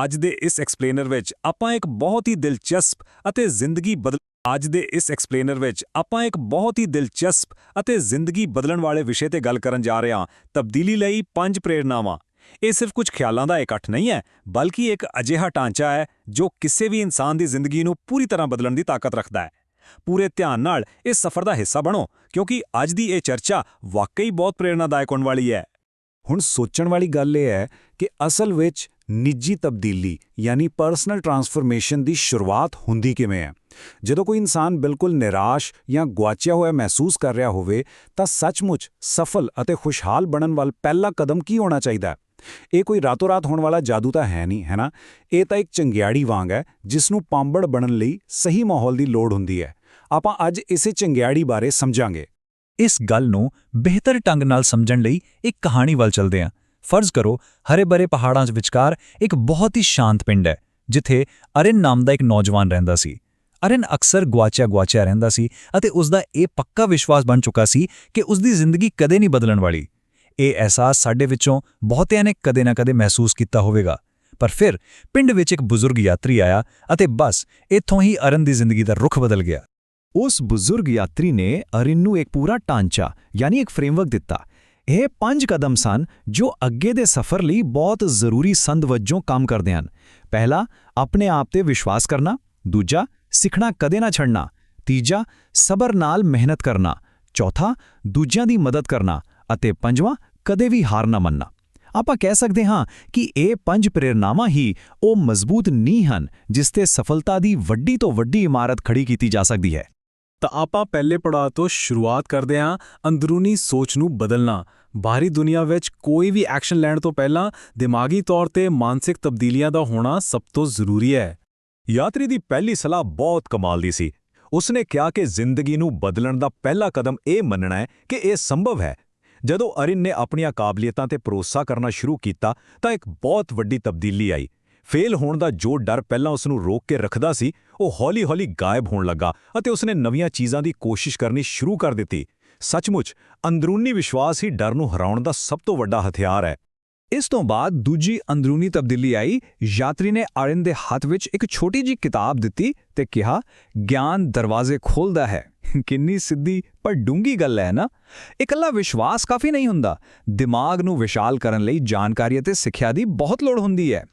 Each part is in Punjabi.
ਅੱਜ ਦੇ ਇਸ ਐਕਸਪਲੇਨਰ ਵਿੱਚ ਆਪਾਂ ਇੱਕ ਬਹੁਤ ਹੀ ਦਿਲਚਸਪ ਅਤੇ ਜ਼ਿੰਦਗੀ ਬਦਲਣ ਵਾਲੇ ਵਿਸ਼ੇ ਤੇ ਗੱਲ ਕਰਨ ਜਾ ਰਹੇ ਹਾਂ। ਤਬਦੀਲੀ ਲਈ 5 ਪ੍ਰੇਰਨਾਵਾਂ। ਇਹ ਸਿਰਫ ਕੁਝ ਖਿਆਲਾਂ ਦਾ ਇਕੱਠ ਨਹੀਂ ਹੈ, ਬਲਕਿ ਇੱਕ ਅਜਿਹਾ ਢਾਂਚਾ ਹੈ ਜੋ ਕਿਸੇ ਵੀ ਇਨਸਾਨ ਦੀ ਜ਼ਿੰਦਗੀ ਨੂੰ ਪੂਰੀ ਤਰ੍ਹਾਂ ਬਦਲਣ ਦੀ ਤਾਕਤ ਰੱਖਦਾ ਹੈ। ਪੂਰੇ ਧਿਆਨ ਨਾਲ ਇਸ ਸਫ਼ਰ ਦਾ ਹਿੱਸਾ ਬਣੋ, ਕਿਉਂਕਿ ਅੱਜ ਦੀ ਇਹ ਚਰਚਾ ਵਾਕਈ ਬਹੁਤ ਪ੍ਰੇਰਨਾਦਾਇਕ ਹੋਣ ਵਾਲੀ ਹੈ। ਹੁਣ ਸੋਚਣ ਵਾਲੀ ਗੱਲ ਇਹ ਹੈ ਕਿ ਅਸਲ ਵਿੱਚ ਨਿੱਜੀ ਤਬਦੀਲੀ ਯਾਨੀ ਪਰਸਨਲ ਟਰਾਂਸਫਰਮੇਸ਼ਨ ਦੀ ਸ਼ੁਰੂਆਤ ਹੁੰਦੀ ਕਿਵੇਂ ਹੈ। ਜਦੋਂ ਕੋਈ ਇਨਸਾਨ ਬਿਲਕੁਲ ਨਿਰਾਸ਼ ਜਾਂ ਗੁਆਚਿਆ ਹੋਇਆ ਮਹਿਸੂਸ ਕਰ ਰਿਹਾ ਹੋਵੇ ਤਾਂ ਸੱਚਮੁੱਚ ਸਫਲ ਅਤੇ ਖੁਸ਼ਹਾਲ ਬਣਨ ਵੱਲ ਪਹਿਲਾ ਕਦਮ ਕੀ ਹੋਣਾ ਚਾਹੀਦਾ ਹੈ? ਇਹ ਕੋਈ ਰਾਤੋਂ-ਰਾਤ ਹੋਣ ਵਾਲਾ ਜਾਦੂ ਤਾਂ ਹੈ ਨਹੀਂ, ਹੈ ਨਾ? ਇਹ ਤਾਂ ਇੱਕ ਚੰਗਿਆੜੀ ਵਾਂਗ ਹੈ ਜਿਸ ਨੂੰ ਪਾਂਬੜ ਬਣਨ ਲਈ ਸਹੀ ਮਾਹੌਲ ਦੀ ਲੋੜ ਹੁੰਦੀ ਹੈ। ਆਪਾਂ ਅੱਜ ਇਸੇ ਚੰਗਿਆੜੀ ਬਾਰੇ ਸਮਝਾਂਗੇ। ਇਸ ਗੱਲ ਨੂੰ ਬਿਹਤਰ ਢੰਗ ਨਾਲ ਸਮਝਣ ਲਈ ਇੱਕ ਕਹਾਣੀ ਵੱਲ ਚੱਲਦੇ ਹਾਂ। ਫਰਜ਼ ਕਰੋ ਹਰੇ-ਭਰੇ ਪਹਾੜਾਂ 'ਚ ਵਿਚਕਾਰ ਇੱਕ ਬਹੁਤ ਹੀ ਸ਼ਾਂਤ ਪਿੰਡ ਹੈ, ਜਿੱਥੇ ਅਰਿਨ ਨਾਮ ਦਾ ਇੱਕ ਨੌਜਵਾਨ ਰਹਿੰਦਾ ਸੀ। ਅਰਿਨ ਅਕਸਰ ਗੁਆਚਿਆ ਰਹਿੰਦਾ ਸੀ ਅਤੇ ਉਸ ਦਾ ਇਹ ਪੱਕਾ ਵਿਸ਼ਵਾਸ ਬਣ ਚੁੱਕਾ ਸੀ ਕਿ ਉਸ ਦੀ ਜ਼ਿੰਦਗੀ ਕਦੇ ਨਹੀਂ ਬਦਲਣ ਵਾਲੀ। ਇਹ ਅਹਿਸਾਸ ਸਾਡੇ ਵਿੱਚੋਂ ਬਹੁਤਿਆਂ ਨੇ ਕਦੇ ਨਾ ਕਦੇ ਮਹਿਸੂਸ ਕੀਤਾ ਹੋਵੇਗਾ। ਪਰ ਫਿਰ ਪਿੰਡ ਵਿੱਚ ਇੱਕ ਬਜ਼ੁਰਗ ਯਾਤਰੀ ਆਇਆ ਅਤੇ ਬਸ ਇੱਥੋਂ ਹੀ ਅਰਿਨ ਦੀ ਜ਼ਿੰਦਗੀ ਦਾ ਰੁਖ ਬਦਲ ਗਿਆ। ਉਸ ਬਜ਼ੁਰਗ ਯਾਤਰੀ ਨੇ ਅਰਿਨ ਨੂੰ ਇੱਕ ਪੂਰਾ ਢਾਂਚਾ ਯਾਨੀ ਇੱਕ ਫਰੇਮਵਰਕ ਦਿੱਤਾ। ਇਹ 5 ਕਦਮ ਸਨ ਜੋ ਅੱਗੇ ਦੇ ਸਫ਼ਰ ਲਈ ਬਹੁਤ ਜ਼ਰੂਰੀ ਸੰਦ ਵਜੋਂ ਕੰਮ ਕਰਦੇ ਹਨ। ਪਹਿਲਾ, ਆਪਣੇ ਆਪ ਤੇ ਵਿਸ਼ਵਾਸ ਕਰਨਾ। ਦੂਜਾ, ਸਿੱਖਣਾ ਕਦੇ ਨਾ ਛੱਡਣਾ। ਤੀਜਾ, ਸਬਰ ਨਾਲ ਮਿਹਨਤ ਕਰਨਾ। ਚੌਥਾ, ਦੂਜਿਆਂ ਦੀ ਮਦਦ ਕਰਨਾ। ਅਤੇ ਪੰਜਵਾਂ, ਕਦੇ ਵੀ ਹਾਰ ਨਾ ਮੰਨਣਾ। ਆਪਾਂ ਕਹਿ ਸਕਦੇ ਹਾਂ ਕਿ ਇਹ 5 ਪ੍ਰੇਰਨਾਵਾਂ ਹੀ ਉਹ ਮਜ਼ਬੂਤ ਨੀਂਹ ਹਨ ਜਿਸ ਤੇ ਸਫਲਤਾ ਦੀ ਵੱਡੀ ਤੋਂ ਵੱਡੀ ਇਮਾਰਤ ਖੜੀ ਕੀਤੀ ਜਾ ਸਕਦੀ ਹੈ। ਤਾਂ ਆਪਾਂ ਪਹਿਲੇ ਪੜਾਅ ਤੋਂ ਸ਼ੁਰੂਆਤ ਕਰਦੇ ਹਾਂ, ਅੰਦਰੂਨੀ ਸੋਚ ਨੂੰ ਬਦਲਣਾ। ਬਾਹਰੀ ਦੁਨੀਆ ਵਿੱਚ ਕੋਈ ਵੀ ਐਕਸ਼ਨ ਲੈਣ ਤੋਂ ਪਹਿਲਾਂ ਦਿਮਾਗੀ ਤੌਰ ਤੇ ਮਾਨਸਿਕ ਤਬਦੀਲੀਆਂ ਦਾ ਹੋਣਾ ਸਭ ਤੋਂ ਜ਼ਰੂਰੀ ਹੈ। ਯਾਤਰੀ ਦੀ ਪਹਿਲੀ ਸਲਾਹ ਬਹੁਤ ਕਮਾਲ ਦੀ ਸੀ। ਉਸਨੇ ਕਿਹਾ ਕਿ ਜ਼ਿੰਦਗੀ ਨੂੰ ਬਦਲਣ ਦਾ ਪਹਿਲਾ ਕਦਮ ਇਹ ਮੰਨਣਾ ਹੈ ਕਿ ਇਹ ਸੰਭਵ ਹੈ। ਜਦੋਂ ਅਰਿਨ ਨੇ ਆਪਣੀਆਂ ਕਾਬਲੀਅਤਾਂ ਤੇ ਭਰੋਸਾ ਕਰਨਾ ਸ਼ੁਰੂ ਕੀਤਾ ਤਾਂ ਇੱਕ ਬਹੁਤ ਵੱਡੀ ਤਬਦੀਲੀ ਆਈ। ਫੇਲ ਹੋਣ ਦਾ ਜੋ ਡਰ ਪਹਿਲਾਂ ਉਸ ਨੂੰ ਰੋਕ ਕੇ ਰੱਖਦਾ ਸੀ, ਉਹ ਹੌਲੀ-ਹੌਲੀ ਗਾਇਬ ਹੋਣ ਲੱਗਾ ਅਤੇ ਉਸਨੇ ਨਵੀਆਂ ਚੀਜ਼ਾਂ ਦੀ ਕੋਸ਼ਿਸ਼ ਕਰਨੀ ਸ਼ੁਰੂ ਕਰ ਦਿੱਤੀ। ਸੱਚਮੁੱਚ ਅੰਦਰੂਨੀ ਵਿਸ਼ਵਾਸ ਹੀ ਡਰ ਨੂੰ ਹਰਾਉਣ ਦਾ ਸਭ ਤੋਂ ਵੱਡਾ ਹਥਿਆਰ ਹੈ। ਇਸ ਤੋਂ ਬਾਅਦ ਦੂਜੀ ਅੰਦਰੂਨੀ ਤਬਦੀਲੀ ਆਈ। ਯਾਤਰੀ ਨੇ ਅਰਿਨ ਦੇ ਹੱਥ ਵਿੱਚ ਇੱਕ ਛੋਟੀ ਜਿਹੀ ਕਿਤਾਬ ਦਿੱਤੀ ਤੇ ਕਿਹਾ, ਗਿਆਨ ਦਰਵਾਜ਼ੇ ਖੋਲ੍ਹਦਾ ਹੈ। ਕਿੰਨੀ ਸਿੱਧੀ ਪਰ ਡੂੰਘੀ ਗੱਲ ਹੈ ਨਾ? ਇਕੱਲਾ ਵਿਸ਼ਵਾਸ ਕਾਫੀ ਨਹੀਂ ਹੁੰਦਾ। ਦਿਮਾਗ ਨੂੰ ਵਿਸ਼ਾਲ ਕਰਨ ਲਈ ਜਾਣਕਾਰੀ ਅਤੇ ਸਿੱਖਿਆ ਦੀ ਬਹੁਤ ਲੋੜ ਹੁੰਦੀ ਹੈ।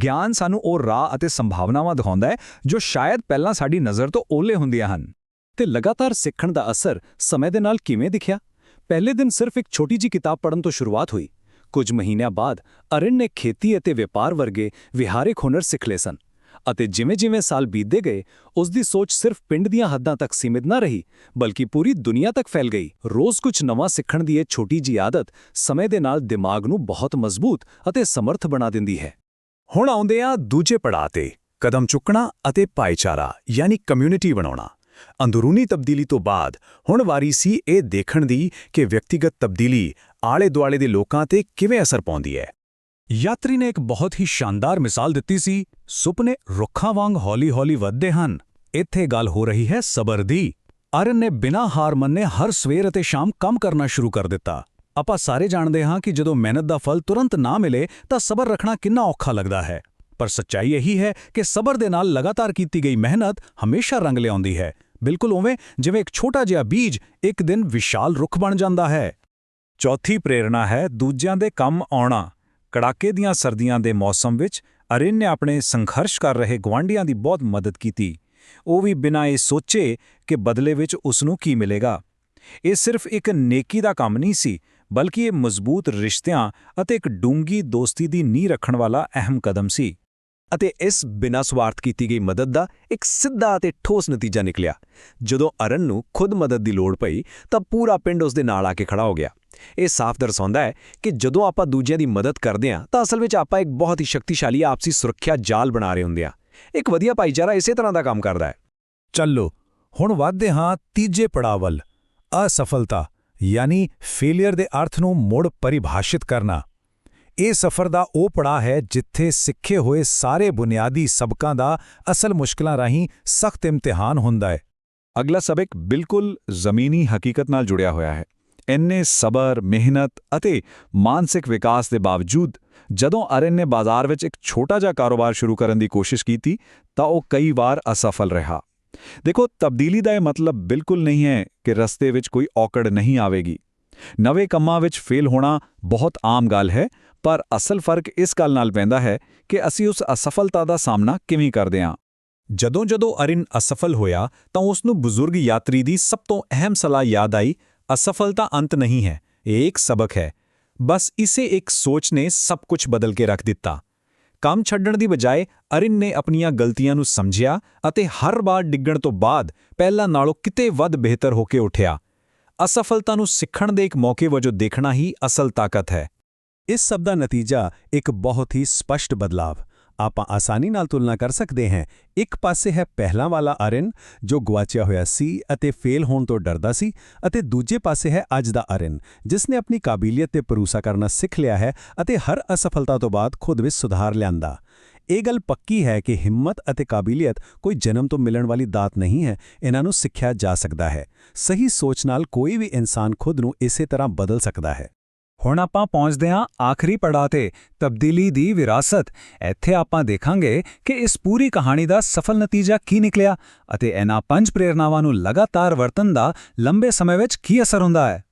ਗਿਆਨ ਸਾਨੂੰ ਉਹ ਰਾਹ ਅਤੇ ਸੰਭਾਵਨਾਵਾਂ ਦਿਖਾਉਂਦਾ ਹੈ ਜੋ ਸ਼ਾਇਦ ਪਹਿਲਾਂ ਸਾਡੀ ਨਜ਼ਰ ਤੋਂ ਓਹਲੇ ਹੁੰਦੀਆਂ ਹਨ। ਤੇ ਲਗਾਤਾਰ ਸਿੱਖਣ ਦਾ ਅਸਰ ਸਮੇਂ ਦੇ ਨਾਲ ਕਿਵੇਂ ਦਿਖਿਆ? ਪਹਿਲੇ ਦਿਨ ਸਿਰਫ ਇੱਕ ਛੋਟੀ ਜਿਹੀ ਕਿਤਾਬ ਪੜ੍ਹਨ ਤੋਂ ਸ਼ੁਰੂਆਤ ਹੋਈ। ਕੁਝ ਮਹੀਨਿਆਂ ਬਾਅਦ ਅਰਿਨ ਨੇ ਖੇਤੀ ਅਤੇ ਵਪਾਰ ਵਰਗੇ ਵਿਹਾਰਕ ਹੁਨਰ ਸਿੱਖ ਲਏ ਸਨ ਅਤੇ ਜਿਵੇਂ-ਜਿਵੇਂ ਸਾਲ ਬੀਤਦੇ ਗਏ, ਉਸ ਦੀ ਸੋਚ ਸਿਰਫ ਪਿੰਡ ਦੀਆਂ ਹੱਦਾਂ ਤੱਕ ਸੀਮਿਤ ਨਾ ਰਹੀ, ਬਲਕਿ ਪੂਰੀ ਦੁਨੀਆ ਤੱਕ ਫੈਲ ਗਈ। ਰੋਜ਼ ਕੁਝ ਨਵਾਂ ਸਿੱਖਣ ਦੀ ਇਹ ਛੋਟੀ ਜਿਹੀ ਆਦਤ ਸਮੇਂ ਦੇ ਨਾਲ ਦਿਮਾਗ ਨੂੰ ਬਹੁਤ ਮਜ਼ਬੂਤ ਅਤੇ ਸਮਰਥ ਬਣਾ ਦਿੰਦੀ ਹੈ। ਹੁਣ ਆਉਂਦੇ ਹਾਂ ਦੂਜੇ ਪੜਾਅ ਤੇ, ਕਦਮ ਚੁੱਕਣਾ ਅਤੇ ਭਾਈਚਾਰਾ ਯਾਨੀ ਕਮਿਊਨਿਟੀ ਬਣਾਉਣਾ। ਅੰਦਰੂਨੀ ਤਬਦੀਲੀ ਤੋਂ ਬਾਅਦ ਹੁਣ ਵਾਰੀ ਸੀ ਇਹ ਦੇਖਣ ਦੀ ਕਿ ਵਿਅਕਤੀਗਤ ਤਬਦੀਲੀ ਆਲੇ-ਦੁਆਲੇ ਦੇ ਲੋਕਾਂ ਤੇ ਕਿਵੇਂ ਅਸਰ ਪਾਉਂਦੀ ਹੈ। ਯਾਤਰੀ ਨੇ ਇੱਕ ਬਹੁਤ ਹੀ ਸ਼ਾਨਦਾਰ ਮਿਸਾਲ ਦਿੱਤੀ ਸੀ। ਸੁਪਨੇ ਰੁੱਖਾਂ ਵਾਂਗ ਹੌਲੀ-ਹੌਲੀ ਵੱਧਦੇ ਹਨ। ਇੱਥੇ ਗੱਲ ਹੋ ਰਹੀ ਹੈ ਸਬਰ ਦੀ। ਅਰਿਨ ਨੇ ਬਿਨਾਂ ਹਾਰ ਮੰਨੇ ਹਰ ਸਵੇਰ ਅਤੇ ਸ਼ਾਮ ਕੰਮ ਕਰਨਾ ਸ਼ੁਰੂ ਕਰ ਦਿੱਤਾ। ਆਪਾਂ ਸਾਰੇ ਜਾਣਦੇ ਹਾਂ ਕਿ ਜਦੋਂ ਮਿਹਨਤ ਦਾ ਫਲ ਤੁਰੰਤ ਨਾ ਮਿਲੇ ਤਾਂ ਸਬਰ ਰੱਖਣਾ ਕਿੰਨਾ ਔਖਾ ਲੱਗਦਾ ਹੈ। ਪਰ ਸੱਚਾਈ ਇਹੀ ਹੈ ਕਿ ਸਬਰ ਦੇ ਨਾਲ ਲਗਾਤਾਰ ਕੀਤੀ ਗਈ ਮਿਹਨਤ ਹਮੇਸ਼ਾ ਰੰਗ ਲਿਆਉਂਦੀ ਹੈ, ਬਿਲਕੁਲ ਉਵੇਂ ਜਿਵੇਂ ਇੱਕ ਛੋਟਾ ਜਿਹਾ ਬੀਜ ਇੱਕ ਦਿਨ ਵਿਸ਼ਾਲ ਰੁੱਖ ਬਣ ਜਾਂਦਾ ਹੈ। ਚੌਥੀ ਪ੍ਰੇਰਨਾ ਹੈ ਦੂਜਿਆਂ ਦੇ ਕੰਮ ਆਉਣਾ। ਕੜਾਕੇ ਦੀਆਂ ਸਰਦੀਆਂ ਦੇ ਮੌਸਮ ਵਿੱਚ ਅਰਿਨ ਨੇ ਆਪਣੇ ਸੰਘਰਸ਼ ਕਰ ਰਹੇ ਗੁਆਂਢੀਆਂ ਦੀ ਬਹੁਤ ਮਦਦ ਕੀਤੀ, ਉਹ ਵੀ ਬਿਨਾਂ ਇਹ ਸੋਚੇ ਕਿ ਬਦਲੇ ਵਿੱਚ ਉਸ ਨੂੰ ਕੀ ਮਿਲੇਗਾ। ਇਹ ਸਿਰਫ ਇੱਕ ਨੇਕੀ ਦਾ ਕੰਮ ਨਹੀਂ ਸੀ, ਬਲਕਿ ਇਹ ਮਜ਼ਬੂਤ ਰਿਸ਼ਤਿਆਂ ਅਤੇ ਇੱਕ ਡੂੰਘੀ ਦੋਸਤੀ ਦੀ ਨੀਂਹ ਰੱਖਣ ਵਾਲਾ ਅਹਿਮ ਕਦਮ ਸੀ। ਅਤੇ ਇਸ ਬਿਨਾਂ ਸਵਾਰਥ ਕੀਤੀ ਗਈ ਮਦਦ ਦਾ ਇੱਕ ਸਿੱਧਾ ਅਤੇ ਠੋਸ ਨਤੀਜਾ ਨਿਕਲਿਆ। ਜਦੋਂ ਅਰਿਨ ਨੂੰ ਖੁਦ ਮਦਦ ਦੀ ਲੋੜ ਪਈ ਤਾਂ ਪੂਰਾ ਪਿੰਡ ਉਸ ਦੇ ਨਾਲ ਆ ਕੇ ਖੜਾ ਹੋ ਗਿਆ। ਇਹ ਸਾਫ਼ ਦਰਸਾਉਂਦਾ ਹੈ ਕਿ ਜਦੋਂ ਆਪਾਂ ਦੂਜਿਆਂ ਦੀ ਮਦਦ ਕਰਦੇ ਹਾਂ ਤਾਂ ਅਸਲ ਵਿੱਚ ਆਪਾਂ ਇੱਕ ਬਹੁਤ ਹੀ ਸ਼ਕਤੀਸ਼ਾਲੀ ਆਪਸੀ ਸੁਰੱਖਿਆ ਜਾਲ ਬਣਾ ਰਹੇ ਹੁੰਦੇ ਹਾਂ। ਇੱਕ ਵਧੀਆ ਭਾਈਚਾਰਾ ਇਸੇ ਤਰ੍ਹਾਂ ਦਾ ਕੰਮ ਕਰਦਾ ਹੈ। ਚੱਲੋ ਹੁਣ ਵਧਦੇ ਹਾਂ ਤੀਜੇ ਪੜਾਅ ਵੱਲ, ਅਸਫਲਤਾ ਯਾਨੀ ਫੇਲੀਅਰ ਦੇ ਅਰਥ ਨੂੰ ਮੁੜ ਪਰਿਭਾਸ਼ਿਤ ਕਰਨਾ। ਇਹ ਸਫ਼ਰ ਦਾ ਉਹ ਪੜਾਅ ਹੈ ਜਿੱਥੇ ਸਿੱਖੇ ਹੋਏ ਸਾਰੇ ਬੁਨਿਆਦੀ ਸਬਕਾਂ ਦਾ ਅਸਲ ਮੁਸ਼ਕਲਾਂ ਰਾਹੀਂ ਸਖਤ ਇਮਤਿਹਾਨ ਹੁੰਦਾ ਹੈ। ਅਗਲਾ ਸਬਕ ਬਿਲਕੁਲ ਜ਼ਮੀਨੀ ਹਕੀਕਤ ਨਾਲ ਜੁੜਿਆ ਹੋਇਆ ਹੈ। ਇੰਨੇ ਸਬਰ, ਮਿਹਨਤ ਅਤੇ ਮਾਨਸਿਕ ਵਿਕਾਸ ਦੇ ਬਾਵਜੂਦ ਜਦੋਂ ਅਰਿਨ ਨੇ ਬਾਜ਼ਾਰ ਵਿੱਚ ਇੱਕ ਛੋਟਾ ਜਿਹਾ ਕਾਰੋਬਾਰ ਸ਼ੁਰੂ ਕਰਨ ਦੀ ਕੋਸ਼ਿਸ਼ ਕੀਤੀ ਤਾਂ ਉਹ ਕਈ ਵਾਰ ਅਸਫਲ ਰਿਹਾ। ਦੇਖੋ, ਤਬਦੀਲੀ ਦਾ ਇਹ ਮਤਲਬ ਬਿਲਕੁਲ ਨਹੀਂ ਹੈ ਕਿ ਰਸਤੇ ਵਿੱਚ ਕੋਈ ਔਕੜ ਨਹੀਂ ਆਵੇਗੀ। ਨਵੇਂ ਕੰਮਾਂ ਵਿੱਚ ਫੇਲ ਹੋਣਾ ਬਹੁਤ ਆਮ ਗੱਲ ਹੈ, ਪਰ ਅਸਲ ਫਰਕ ਇਸ ਗੱਲ ਨਾਲ ਪੈਂਦਾ ਹੈ ਕਿ ਅਸੀਂ ਉਸ ਅਸਫਲਤਾ ਦਾ ਸਾਹਮਣਾ ਕਿਵੇਂ ਕਰਦੇ ਹਾਂ। ਜਦੋਂ ਅਰਿਨ ਅਸਫਲ ਹੋਇਆ ਤਾਂ ਉਸ ਨੂੰ ਬਜ਼ੁਰਗ ਯਾਤਰੀ ਦੀ ਸਭ ਤੋਂ ਅਹਿਮ ਸਲਾਹ ਯਾਦ ਆਈ, ਅਸਫਲਤਾ ਅੰਤ ਨਹੀਂ ਹੈ, ਇਹ ਇੱਕ ਸਬਕ ਹੈ। ਬਸ ਇਸੇ ਇੱਕ ਸੋਚ ਨੇ ਸਭ ਕੁਝ ਬਦਲ ਕੇ ਰੱਖ ਦਿੱਤਾ। ਕੰਮ ਛੱਡਣ ਦੀ ਬਜਾਏ ਅਰਿਨ ਨੇ ਆਪਣੀਆਂ ਗਲਤੀਆਂ ਨੂੰ ਸਮਝਿਆ ਅਤੇ ਹਰ ਵਾਰ ਡਿੱਗਣ ਤੋਂ ਬਾਅਦ ਪਹਿਲਾਂ ਨਾਲੋਂ ਕਿਤੇ ਵੱਧ ਬਿਹਤਰ ਹੋ ਕੇ ਉੱਠਿਆ। ਅਸਫਲਤਾ ਨੂੰ ਸਿੱਖਣ ਦੇ ਇੱਕ ਮੌਕੇ ਵਜੋਂ ਦੇਖਣਾ ਹੀ ਅਸਲ ਤਾਕਤ ਹੈ। ਇਸ ਸਭ ਦਾ ਨਤੀਜਾ ਇੱਕ ਬਹੁਤ ਹੀ ਸਪਸ਼ਟ ਬਦਲਾਵ। ਆਪਾਂ ਆਸਾਨੀ ਨਾਲ ਤੁਲਨਾ ਕਰ ਸਕਦੇ ਹਾਂ। ਇੱਕ ਪਾਸੇ ਹੈ ਪਹਿਲਾਂ ਵਾਲਾ ਅਰਿਨ ਜੋ ਗੁਆਚਿਆ ਹੋਇਆ ਸੀ ਅਤੇ ਫੇਲ ਹੋਣ ਤੋਂ ਡਰਦਾ ਸੀ, ਅਤੇ ਦੂਜੇ ਪਾਸੇ ਹੈ ਅੱਜ ਦਾ ਅਰਿਨ ਜਿਸ ਨੇ ਆਪਣੀ ਕਾਬਲੀਅਤ ਤੇ ਭਰੋਸਾ ਕਰਨਾ ਸਿੱਖ ਲਿਆ ਹੈ ਅਤੇ ਹਰ ਅਸਫਲਤਾ ਤੋਂ ਬਾਅਦ ਖੁਦ ਵਿੱਚ ਸੁਧਾਰ ਲਿਆਂਦਾ। ਇਹ ਗੱਲ ਪੱਕੀ ਹੈ ਕਿ ਹਿੰਮਤ ਅਤੇ ਕਾਬਲੀਅਤ ਕੋਈ ਜਨਮ ਤੋਂ ਮਿਲਣ ਵਾਲੀ ਦਾਤ ਨਹੀਂ ਹੈ, ਇਹਨਾਂ ਨੂੰ ਸਿੱਖਿਆ ਜਾ ਸਕਦਾ ਹੈ। ਸਹੀ ਸੋਚ ਨਾਲ ਕੋਈ ਵੀ ਇਨਸਾਨ ਖੁਦ ਨੂੰ ਇਸੇ ਤਰ੍ਹਾਂ ਬਦਲ ਸਕਦਾ ਹੈ। ਹੁਣ ਆਪਾਂ ਪਹੁੰਚਦੇ ਹਾਂ ਆਖਰੀ ਪੜਾਅ ਤੇ, ਤਬਦੀਲੀ ਦੀ ਵਿਰਾਸਤ। ਇੱਥੇ ਆਪਾਂ ਦੇਖਾਂਗੇ ਕਿ ਇਸ ਪੂਰੀ ਕਹਾਣੀ ਦਾ ਸਫਲ ਨਤੀਜਾ ਕੀ ਨਿਕਲਿਆ ਅਤੇ ਇਹਨਾਂ 5 ਪ੍ਰੇਰਨਾਵਾਂ ਨੂੰ ਲਗਾਤਾਰ ਵਰਤਣ ਦਾ ਲੰਬੇ ਸਮੇਂ ਵਿੱਚ ਕੀ ਅਸਰ ਹੁੰਦਾ ਹੈ।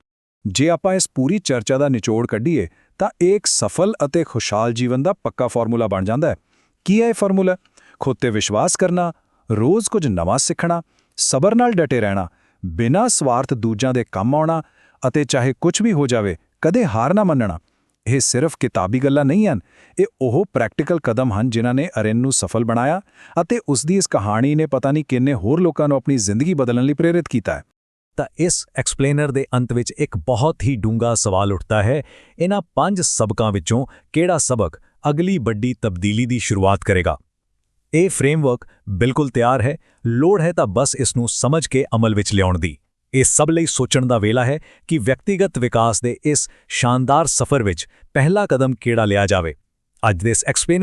ਜੇ ਆਪਾਂ ਇਸ ਪੂਰੀ ਚਰਚਾ ਦਾ ਨਿਚੋੜ ਕੱਢੀਏ ਤਾਂ ਇਹ ਇੱਕ ਸਫਲ ਅਤੇ ਖੁਸ਼ਹਾਲ ਜੀਵਨ ਦਾ ਪੱਕਾ ਫਾਰਮੂਲਾ ਬਣ ਜਾਂਦਾ ਹੈ। ਕੀ ਹੈ ਇਹ ਫਾਰਮੂਲਾ? ਖੁਦ ਤੇ ਵਿਸ਼ਵਾਸ ਕਰਨਾ, ਰੋਜ਼ ਕੁਝ ਨਵਾਂ ਸਿੱਖਣਾ, ਸਬਰ ਨਾਲ ਡਟੇ ਰਹਿਣਾ, ਬਿਨਾਂ ਸਵਾਰਥ ਦੂਜਿਆਂ ਦੇ ਕੰਮ ਆਉਣਾ ਅਤੇ ਚਾਹੇ ਕੁਝ ਵੀ ਹੋ ਜਾਵੇ ਕਦੇ ਹਾਰ ਨਾ ਮੰਨਣਾ। ਇਹ ਸਿਰਫ ਕਿਤਾਬੀ ਗੱਲਾਂ ਨਹੀਂ ਹਨ, ਇਹ ਉਹ ਪ੍ਰੈਕਟੀਕਲ ਕਦਮ ਹਨ ਜਿਨ੍ਹਾਂ ਨੇ ਅਰਿਨ ਨੂੰ ਸਫਲ ਬਣਾਇਆ ਅਤੇ ਉਸ ਦੀ ਇਸ ਕਹਾਣੀ ਨੇ ਪਤਾ ਨਹੀਂ ਕਿੰਨੇ ਹੋਰ ਲੋਕਾਂ ਨੂੰ ਆਪਣੀ ਜ਼ਿੰਦਗੀ ਬਦਲਣ ਲਈ ਪ੍ਰੇਰਿਤ ਕੀਤਾ ਹੈ। ਤਾਂ ਇਸ ਐਕਸਪਲੇਨਰ ਦੇ ਅੰਤ ਵਿੱਚ ਇੱਕ ਬਹੁਤ ਹੀ ਡੂੰਘਾ ਸਵਾਲ ਉੱਠਦਾ ਹੈ, ਇਹਨਾਂ 5 ਸਬਕਾਂ ਵਿੱਚੋਂ ਕਿਹੜਾ ਸਬਕ ਅਗਲੀ ਵੱਡੀ ਤਬਦੀਲੀ ਦੀ ਸ਼ੁਰੂਆਤ ਕਰੇਗਾ? ਇਹ ਫਰੇਮਵਰਕ ਬਿਲਕੁਲ ਤਿਆਰ ਹੈ, ਲੋੜ ਹੈ ਤਾਂ ਬਸ ਇਸ ਨੂੰ ਸਮਝ ਕੇ ਅਮਲ ਵਿੱਚ ਲਿਆਉਣ ਦੀ। ਇਹ ਸਭ ਲਈ ਸੋਚਣ ਦਾ ਵੇਲਾ ਹੈ ਕਿ ਵਿਅਕਤੀਗਤ ਵਿਕਾਸ ਦੇ ਇਸ ਸ਼ਾਨਦਾਰ ਸਫ਼ਰ ਵਿੱਚ ਪਹਿਲਾ ਕਦਮ ਕਿਹੜਾ ਲਿਆ ਜਾਵੇ। ਅੱਜ ਦੇ ਇਸ ਐਕਸਪਲੇਨਰ